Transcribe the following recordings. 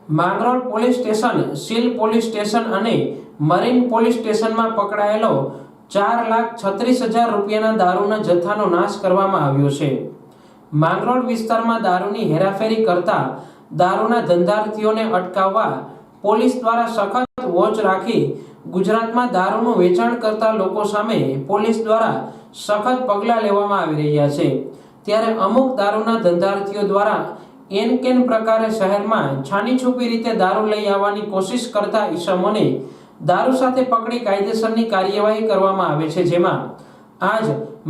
Mangrol police station, seal police station અને marine police સ્ટેશનમાં પકડાયેલો 4,36,000 રૂપિયાના દારૂના જથ્થાનો નાશ કરવામાં આવ્યો છે। માંગરોળ વિસ્તારમાં દારૂની હેરાફેરી કરતા દારૂના ધંધાર્થીઓને અટકાવવા પોલીસ દ્વારા સખત વોચ રાખી ગુજરાતમાં દારૂનું વેચાણ કરતા લોકો સામે પોલીસ દ્વારા સખત પગલાં લેવામાં આવી રહ્યા છે। ત્યારે અમુક દારૂના ધંધાર્થીઓ દ્વારા એનકેન પ્રકારે શહેરમાં છાનીછૂપી રીતે દારૂ લઈ આવવાની કોશિશ કરતા ઈસમોને દારૂ સાથે પકડી કાયદેસરની કાર્યવાહી કરવામાં આવે છે। જેમાં આજ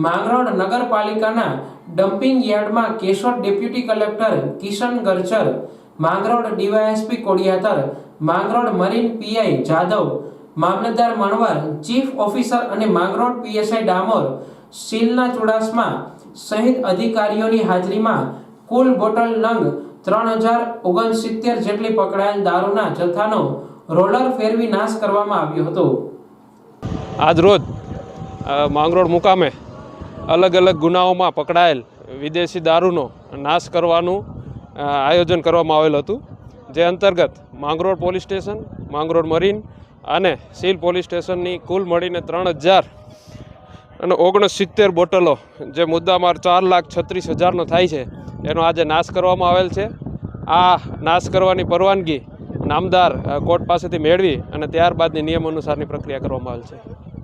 માંગરોળ નગરપાલિકાના ડમ્પિંગ યાર્ડમાં Keshod deputy collector Kishan Garchar, Mangrol DYSP Kodiyatar, Mangrol marine PI Jadav, મામલતદાર મણવર, ચીફ ઓફિસર અને માંગરોળ પીએસઆઈ ડામોર, સીલના ચુડાસમા સહિત અધિકારીઓની હાજરીમાં કુલ બોટલ નંગ 3,069 જેટલી પકડાયેલ દારૂના જથ્થાનો રોલર ફેરવી નાશ કરવામાં આવ્યો હતો। આજ રોજ માંગરોળ મુકામે અલગ અલગ ગુનાઓમાં પકડાયેલ વિદેશી દારૂનો નાશ કરવાનું આયોજન કરવામાં આવેલ હતું, જે અંતર્ગત Mangrol police station, Mangrol marine અને સીલ પોલીસ સ્ટેશનની કુલ મળીને 3,069 બોટલો, જે મુદ્દામાલ 4,36,000નો થાય છે, એનો આજે નાશ કરવામાં આવેલ છે। આ નાશ કરવાની પરવાનગી નામદાર કોર્ટ પાસેથી મેળવી અને ત્યારબાદની નિયમ અનુસારની પ્રક્રિયા કરવામાં આવેલ છે।